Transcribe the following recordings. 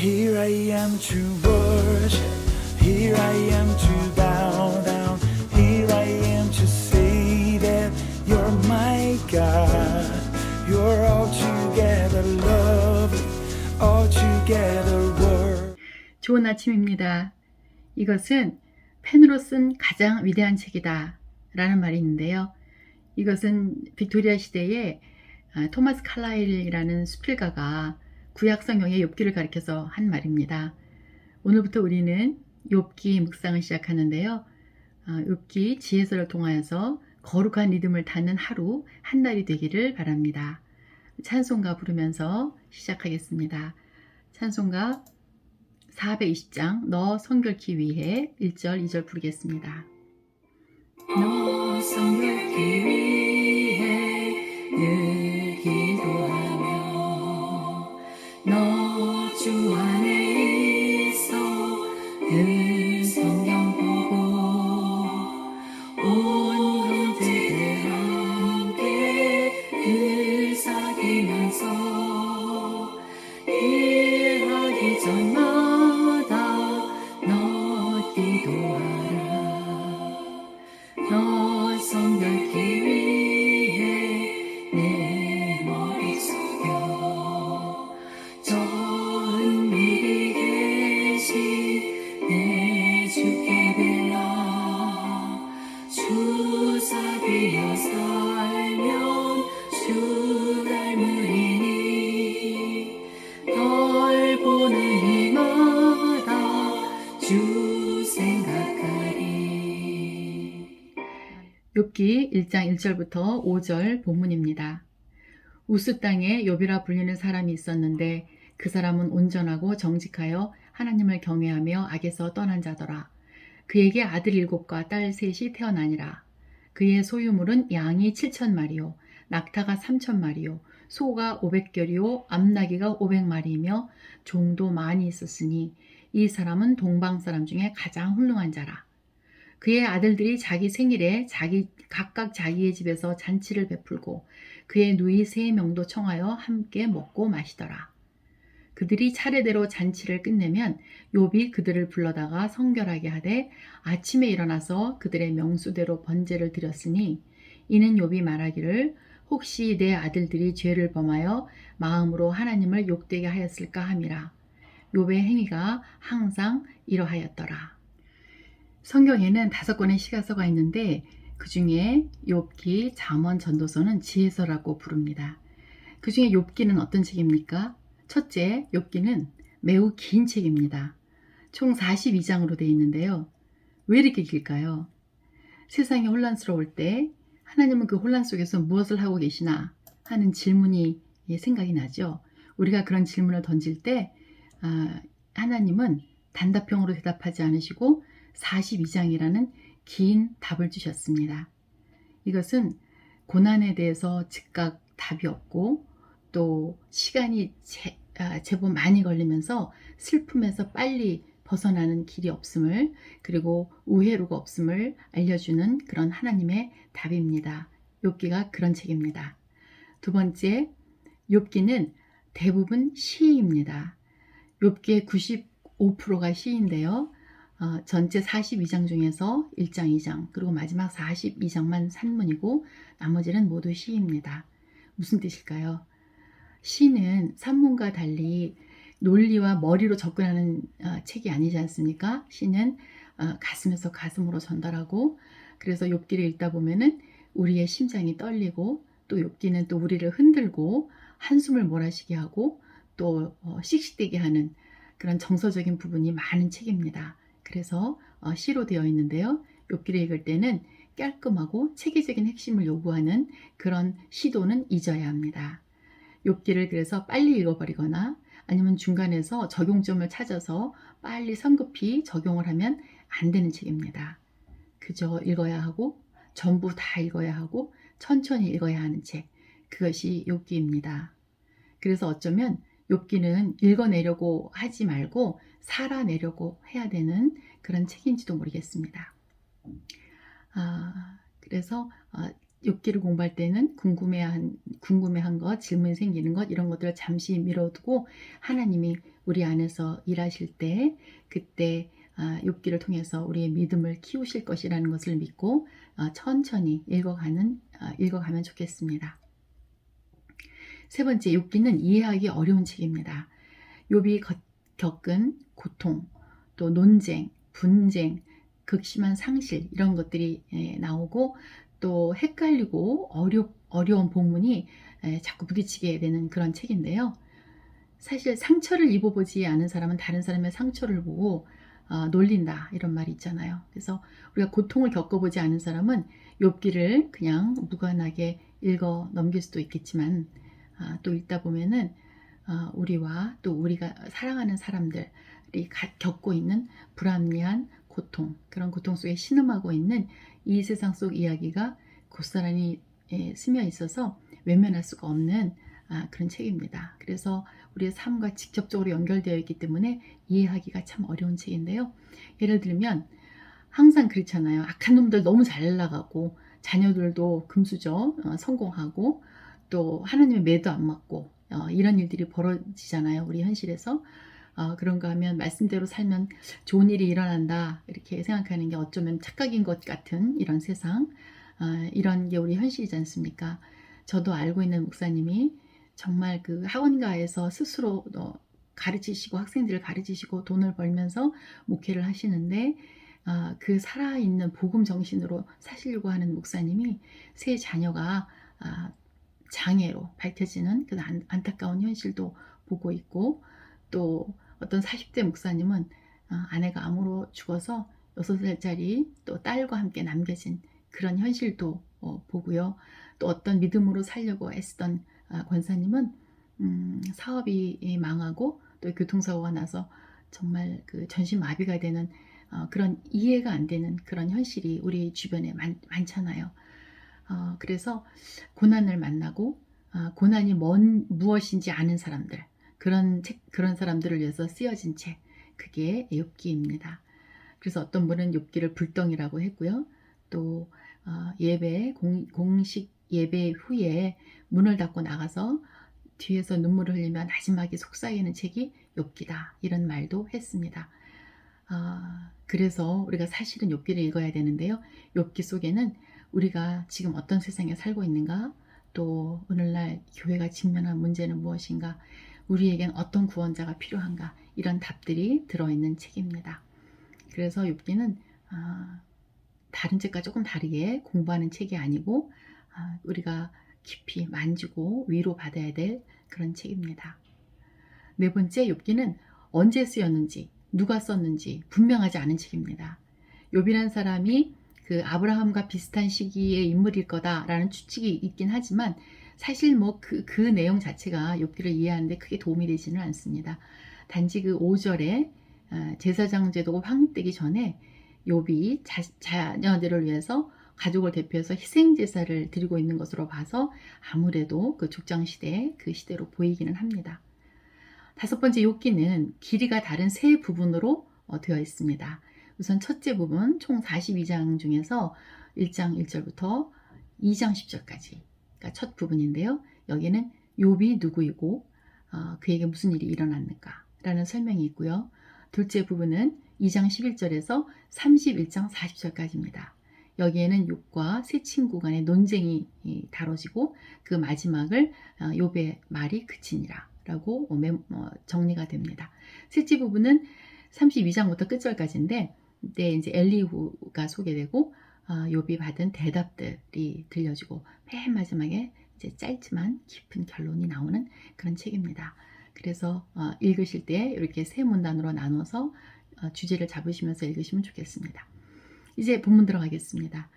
Here I am to worship, here I am to bow down, here I am to say that you're my God. You're altogether lovely, altogether worthy. 좋은 아침입니다. 이것은 펜으로 쓴 가장 위대한 책이다 라는 말이 있는데요. 이것은 빅토리아 시대에 토마스 칼라일이라는 수필가가 구약 성경의 욥기를 가리켜서 한 말입니다. 오늘부터 우리는 욥기 묵상을 시작하는데요. 욥기 지혜서를 통하여서 거룩한 리듬을 타는 하루 한 달이 되기를 바랍니다. 찬송가 부르면서 시작하겠습니다. 찬송가 420장 너 성결케 위해 1절 2절 부르겠습니다. 너 성결케 위해 늘 기도하며 너 주 안에 있어 늘 성경 보고 온 형제들 함께 늘 사귀면서 일하기 전마다 너 기도하라. 너 성결케 위해 내 머리 숙여 저 은밀히 계신 내 주께 빌라. 주 사귀어 살면 주 닮으리니 널 보는 이마다 주 생각하리. 욥기 1장 1절부터 5절 본문입니다. 우스 땅에 욥이라 불리는 사람이 있었는데 그 사람은 온전하고 정직하여 하나님을 경외하며 악에서 떠난 자더라. 그에게 아들 7과 딸 3이 태어나니라. 그의 소유물은 양이 7,000마리요 낙타가 3,000마리요 소가 500결이요 암나귀가 500마리이며 종도 많이 있었으니 이 사람은 동방 사람 중에 가장 훌륭한 자라. 그의 아들들이 자기 생일에 각각 자기의 집에서 잔치를 베풀고 그의 누이 3명도 청하여 함께 먹고 마시더라. 그들이 차례대로 잔치를 끝내면 욥이 그들을 불러다가 성결하게 하되 아침에 일어나서 그들의 명수대로 번제를 드렸으니 이는 욥이 말하기를 혹시 내 아들들이 죄를 범하여 마음으로 하나님을 욕되게 하였을까 함이라. 욥의 행위가 항상 이러하였더라. 성경에는 5권의 시가서가 있는데 그 중에 욥기, 잠언, 전도서는 지혜서라고 부릅니다. 그 중에 욥기는 어떤 책입니까? 첫째, 욥기는 매우 긴 책입니다. 총 42장으로 되어 있는데요. 왜 이렇게 길까요? 세상이 혼란스러울 때 하나님은 그 혼란 속에서 무엇을 하고 계시나 하는 질문이 생각이 나죠. 우리가 그런 질문을 던질 때 하나님은 단답형으로 대답하지 않으시고 42장이라는 긴 답을 주셨습니다. 이것은 고난에 대해서 즉각 답이 없고 또 시간이 제법 많이 걸리면서 슬픔에서 빨리 벗어나는 길이 없음을 그리고 우회로가 없음을 알려주는 그런 하나님의 답입니다. 욥기가 그런 책입니다. 두 번째, 욥기는 대부분 시입니다. 욥기의 95%가 시인데요. 전체 42장 중에서 1장, 2장 그리고 마지막 42장만 산문이고 나머지는 모두 시입니다. 무슨 뜻일까요? 시는 산문과 달리 논리와 머리로 접근하는 책이 아니지 않습니까? 시는 가슴에서 가슴으로 전달하고 그래서 욥기를 읽다 보면은 우리의 심장이 떨리고 또 욥기는 또 우리를 흔들고 한숨을 몰아쉬게 하고 또 씩씩대게 하는 그런 정서적인 부분이 많은 책입니다. 그래서 시로 되어 있는데요. 욥기를 읽을 때는 깔끔하고 체계적인 핵심을 요구하는 그런 시도는 잊어야 합니다. 욥기를 그래서 빨리 읽어버리거나 아니면 중간에서 적용점을 찾아서 빨리 성급히 적용을 하면 안 되는 책입니다. 그저 읽어야 하고 전부 다 읽어야 하고 천천히 읽어야 하는 책, 그것이 욥기입니다. 그래서 어쩌면 욥기는 읽어내려고 하지 말고 살아내려고 해야 되는 그런 책인지도 모르겠습니다. 그래서 욥기를 공부할 때는 궁금해한 것, 질문이 생기는 것 이런 것들을 잠시 미뤄두고 하나님이 우리 안에서 일하실 때 그때 욥기를 통해서 우리의 믿음을 키우실 것이라는 것을 믿고 천천히 읽어가면 좋겠습니다. 세 번째, 욥기는 이해하기 어려운 책입니다. 욥이 겪은 고통, 또 논쟁, 분쟁, 극심한 상실 이런 것들이 나오고 또 헷갈리고 어려운 본문이 자꾸 부딪히게 되는 그런 책인데요. 사실 상처를 입어보지 않은 사람은 다른 사람의 상처를 보고 놀린다 이런 말이 있잖아요. 그래서 우리가 고통을 겪어보지 않은 사람은 욥기를 그냥 무관하게 읽어 넘길 수도 있겠지만 또 읽다 보면은 우리와 또 우리가 사랑하는 사람들이 겪고 있는 불합리한 고통, 그런 고통 속에 신음하고 있는 이 세상 속 이야기가 고스란히 스며 있어서 외면할 수가 없는 그런 책입니다. 그래서 우리의 삶과 직접적으로 연결되어 있기 때문에 이해하기가 참 어려운 책인데요. 예를 들면 항상 그렇잖아요. 악한 놈들 너무 잘 나가고 자녀들도 금수저 성공하고 또 하나님의 매도 안 맞고 이런 일들이 벌어지잖아요. 우리 현실에서. 그런가 하면 말씀대로 살면 좋은 일이 일어난다 이렇게 생각하는 게 어쩌면 착각인 것 같은 이런 세상, 이런 게 우리 현실이지 않습니까? 저도 알고 있는 목사님이 정말 그 학원가에서 스스로 가르치시고 학생들을 가르치시고 돈을 벌면서 목회를 하시는데 그 살아있는 복음 정신으로 사시려고 하는 목사님이 세 자녀가 장애로 밝혀지는 그 안타까운 현실도 보고 있고, 또 어떤 40대 목사님은 아내가 암으로 죽어서 6살짜리 또 딸과 함께 남겨진 그런 현실도 보고요. 또 어떤 믿음으로 살려고 애쓰던 권사님은 사업이 망하고 또 교통사고가 나서 정말 그 전신마비가 되는 그런 이해가 안 되는 그런 현실이 우리 주변에 많잖아요. 그래서 고난을 만나고 고난이 무엇인지 아는 사람들, 그런 사람들을 위해서 쓰여진 책, 그게 욥기입니다. 그래서 어떤 분은 욥기를 불덩이라고 했고요. 또 공식 예배 후에 문을 닫고 나가서 뒤에서 눈물을 흘리며 마지막에 속삭이는 책이 욥기다, 이런 말도 했습니다. 그래서 우리가 사실은 욥기를 읽어야 되는데요. 욥기 속에는 우리가 지금 어떤 세상에 살고 있는가, 또 오늘날 교회가 직면한 문제는 무엇인가, 우리에겐 어떤 구원자가 필요한가, 이런 답들이 들어있는 책입니다. 그래서 욥기는 다른 책과 조금 다르게 공부하는 책이 아니고 우리가 깊이 만지고 위로받아야 될 그런 책입니다. 네 번째, 욥기는 언제 쓰였는지 누가 썼는지 분명하지 않은 책입니다. 욥이란 사람이 그 아브라함과 비슷한 시기의 인물일 거다라는 추측이 있긴 하지만 사실 그 내용 자체가 욥기를 이해하는데 크게 도움이 되지는 않습니다. 단지 그 5절에 제사장 제도가 확립되기 전에 욥이 자녀들을 위해서 가족을 대표해서 희생제사를 드리고 있는 것으로 봐서 아무래도 그 족장시대 그 시대로 보이기는 합니다. 다섯 번째, 욥기는 길이가 다른 세 부분으로 되어 있습니다. 우선 첫째 부분, 총 42장 중에서 1장 1절부터 2장 10절까지, 그러니까 첫 부분인데요. 여기는 욥이 누구이고 그에게 무슨 일이 일어났는가 라는 설명이 있고요. 둘째 부분은 2장 11절에서 31장 40절까지입니다. 여기에는 욥과 세 친구 간의 논쟁이 다뤄지고 그 마지막을 욥의 말이 그치니라 라고 정리가 됩니다. 셋째 부분은 32장부터 끝절까지인데 이때 이제 엘리후가 소개되고 욥이 받은 대답들이 들려지고 맨 마지막에 이제 짧지만 깊은 결론이 나오는 그런 책입니다. 그래서 읽으실 때 이렇게 세 문단으로 나눠서 주제를 잡으시면서 읽으시면 좋겠습니다. 이제 본문 들어가겠습니다.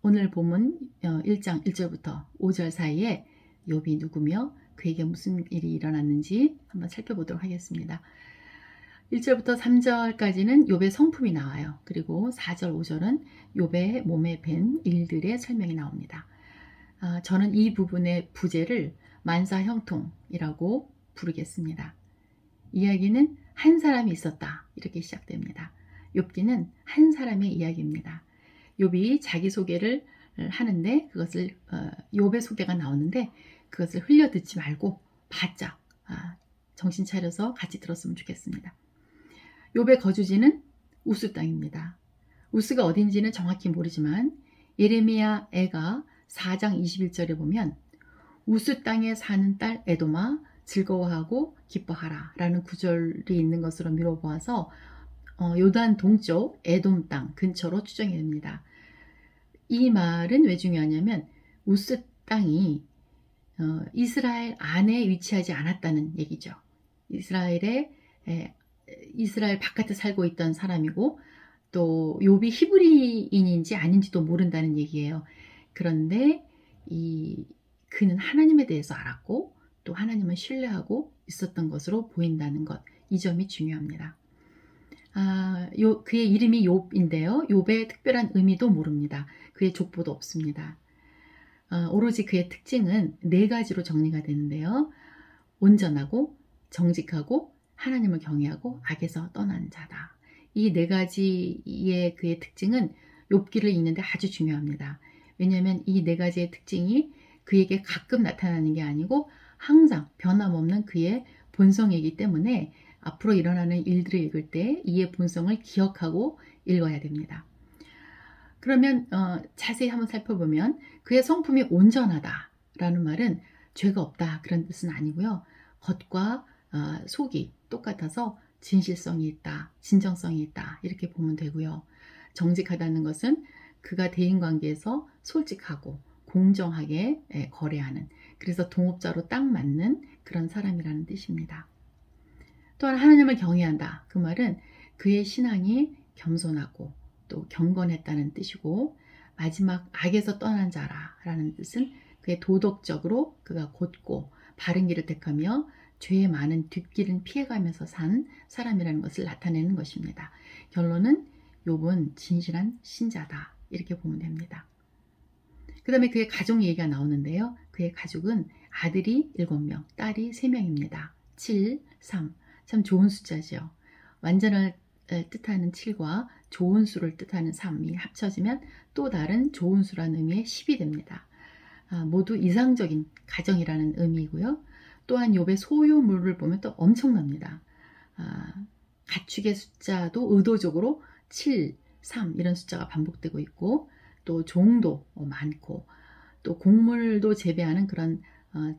오늘 본문 1장 1절부터 5절 사이에 욥이 누구며 그에게 무슨 일이 일어났는지 한번 살펴보도록 하겠습니다. 1절부터 3절까지는 욥의 성품이 나와요. 그리고 4절, 5절은 욥의 몸에 밴 일들의 설명이 나옵니다. 저는 이 부분의 부제를 만사형통이라고 부르겠습니다. 이야기는 한 사람이 있었다, 이렇게 시작됩니다. 욥기는 한 사람의 이야기입니다. 욥이 자기소개를 하는데 욥의 소개가 나오는데 그것을 흘려 듣지 말고 바짝 정신 차려서 같이 들었으면 좋겠습니다. 욥의 거주지는 우스 땅입니다. 우스가 어딘지는 정확히 모르지만 예레미야 애가 4장 21절에 보면 우스 땅에 사는 딸 에돔아 즐거워하고 기뻐하라 라는 구절이 있는 것으로 미뤄보아서 요단 동쪽 에돔 땅 근처로 추정이 됩니다. 이 말은 왜 중요하냐면 우스 땅이 이스라엘 안에 위치하지 않았다는 얘기죠. 이스라엘 바깥에 살고 있던 사람이고 또 욥이 히브리인인지 아닌지도 모른다는 얘기예요. 그런데 그는 하나님에 대해서 알았고 또 하나님을 신뢰하고 있었던 것으로 보인다는 것, 이 점이 중요합니다. 그의 이름이 욥인데요. 욥의 특별한 의미도 모릅니다. 그의 족보도 없습니다. 오로지 그의 특징은 4가지로 정리가 되는데요. 온전하고 정직하고 하나님을 경외하고 악에서 떠난 자다. 이 4가지의 그의 특징은 욥기를 읽는데 아주 중요합니다. 왜냐하면 이 4가지의 특징이 그에게 가끔 나타나는 게 아니고 항상 변함없는 그의 본성이기 때문에 앞으로 일어나는 일들을 읽을 때 이의 본성을 기억하고 읽어야 됩니다. 그러면 자세히 한번 살펴보면 그의 성품이 온전하다라는 말은 죄가 없다 그런 뜻은 아니고요. 겉과 속이 똑같아서 진실성이 있다, 진정성이 있다 이렇게 보면 되고요. 정직하다는 것은 그가 대인관계에서 솔직하고 공정하게 거래하는, 그래서 동업자로 딱 맞는 그런 사람이라는 뜻입니다. 또한 하나님을 경외한다. 그 말은 그의 신앙이 겸손하고 또 경건했다는 뜻이고, 마지막 악에서 떠난 자라라는 뜻은 그의 도덕적으로 그가 곧고 바른 길을 택하며 죄의 많은 뒷길은 피해가면서 산 사람이라는 것을 나타내는 것입니다. 결론은 욥은 진실한 신자다 이렇게 보면 됩니다. 그 다음에 그의 가족 얘기가 나오는데요. 그의 가족은 아들이 7명, 딸이 3명입니다. 7, 3. 참 좋은 숫자죠. 완전을 뜻하는 7과 좋은 수를 뜻하는 3이 합쳐지면 또 다른 좋은 수라는 의미의 10이 됩니다. 모두 이상적인 가정이라는 의미이고요. 또한 욥의 소유물을 보면 또 엄청납니다. 가축의 숫자도 의도적으로 7, 3 이런 숫자가 반복되고 있고, 또 종도 많고, 또 곡물도 재배하는 그런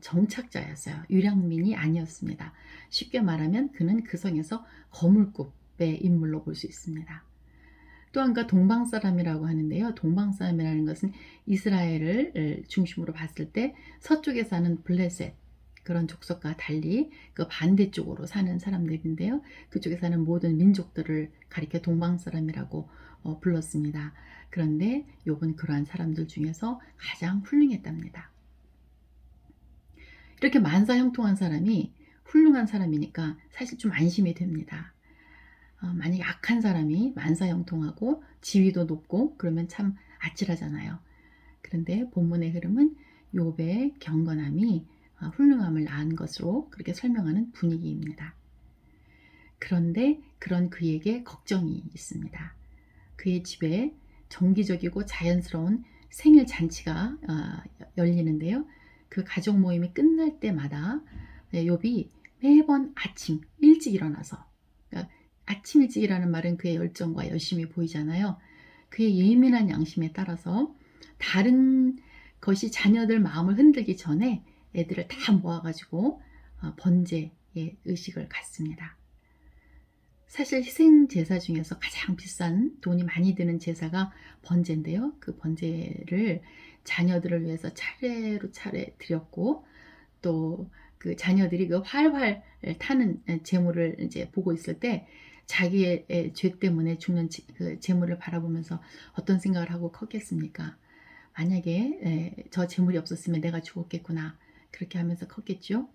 정착자였어요. 유량민이 아니었습니다. 쉽게 말하면 그는 그 성에서 거물급의 인물로 볼 수 있습니다. 또 한 가지 동방 사람이라고 하는데요. 동방 사람이라는 것은 이스라엘을 중심으로 봤을 때 서쪽에 사는 블레셋 그런 족속과 달리 그 반대쪽으로 사는 사람들인데요. 그쪽에 사는 모든 민족들을 가리켜 동방 사람이라고 불렀습니다. 그런데 욥은 그러한 사람들 중에서 가장 훌륭했답니다. 이렇게 만사형통한 사람이 훌륭한 사람이니까 사실 좀 안심이 됩니다. 만약에 악한 사람이 만사형통하고 지위도 높고 그러면 참 아찔하잖아요. 그런데 본문의 흐름은 욥의 경건함이 훌륭함을 낳은 것으로 그렇게 설명하는 분위기입니다. 그런데 그런 그에게 걱정이 있습니다. 그의 집에 정기적이고 자연스러운 생일 잔치가 열리는데요. 그 가족 모임이 끝날 때마다 욥이 매번 아침 일찍 일어나서, 그러니까 아침 일찍이라는 말은 그의 열정과 열심이 보이잖아요. 그의 예민한 양심에 따라서 다른 것이 자녀들 마음을 흔들기 전에 애들을 다 모아가지고 번제의 의식을 갖습니다. 사실 희생제사 중에서 가장 비싼 돈이 많이 드는 제사가 번제인데요. 그 번제를 자녀들을 위해서 차례로 차례 드렸고, 또 그 자녀들이 그 활활 타는 제물을 이제 보고 있을 때 자기의 죄 때문에 죽는 그 제물을 바라보면서 어떤 생각을 하고 컸겠습니까? 만약에 저 제물이 없었으면 내가 죽었겠구나, 그렇게 하면서 컸겠죠.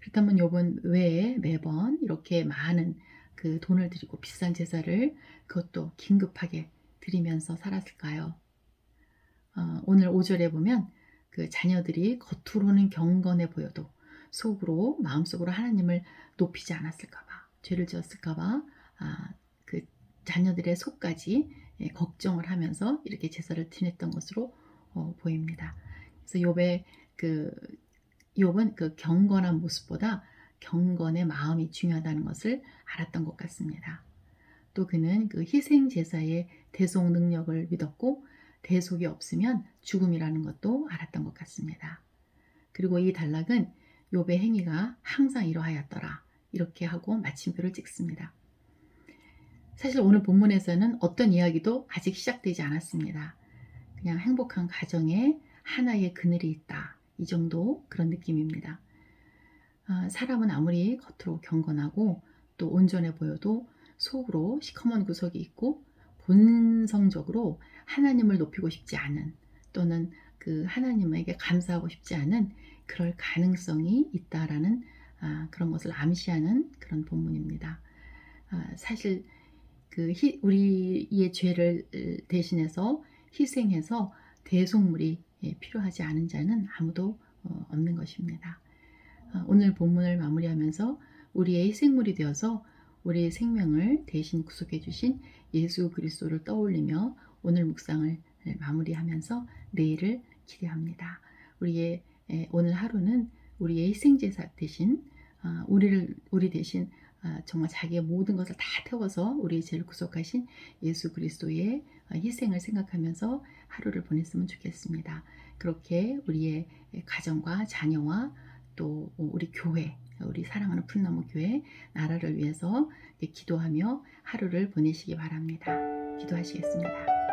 그렇다면 욥은 왜 매번 이렇게 많은 그 돈을 들이고 비싼 제사를 그것도 긴급하게 드리면서 살았을까요? 오늘 5절에 보면 그 자녀들이 겉으로는 경건해 보여도 속으로, 마음속으로 하나님을 높이지 않았을까봐, 죄를 지었을까봐 그 자녀들의 속까지 걱정을 하면서 이렇게 제사를 지냈던 것으로 보입니다. 그래서 욥은 그 경건한 모습보다 경건의 마음이 중요하다는 것을 알았던 것 같습니다. 또 그는 그 희생 제사의 대속 능력을 믿었고 대속이 없으면 죽음이라는 것도 알았던 것 같습니다. 그리고 이 단락은 욥의 행위가 항상 이러하였더라 이렇게 하고 마침표를 찍습니다. 사실 오늘 본문에서는 어떤 이야기도 아직 시작되지 않았습니다. 그냥 행복한 가정에 하나의 그늘이 있다 이 정도 그런 느낌입니다. 사람은 아무리 겉으로 경건하고 또 온전해 보여도 속으로 시커먼 구석이 있고 본성적으로 하나님을 높이고 싶지 않은 또는 그 하나님에게 감사하고 싶지 않은 그럴 가능성이 있다라는 그런 것을 암시하는 그런 본문입니다. 사실 우리의 죄를 대신해서 희생해서 대속물이 필요하지 않은 자는 아무도 없는 것입니다. 오늘 본문을 마무리하면서 우리의 희생물이 되어서 우리의 생명을 대신 구속해 주신 예수 그리스도를 떠올리며 오늘 묵상을 마무리하면서 내일을 기대합니다. 우리의 오늘 하루는 우리의 희생제사 대신 우리 대신 정말 자기의 모든 것을 다 태워서 우리의 죄를 구속하신 예수 그리스도의 희생을 생각하면서 하루를 보냈으면 좋겠습니다. 그렇게 우리의 가정과 자녀와 또 우리 교회, 우리 사랑하는 풋나무 교회 나라를 위해서 기도하며 하루를 보내시기 바랍니다. 기도하시겠습니다.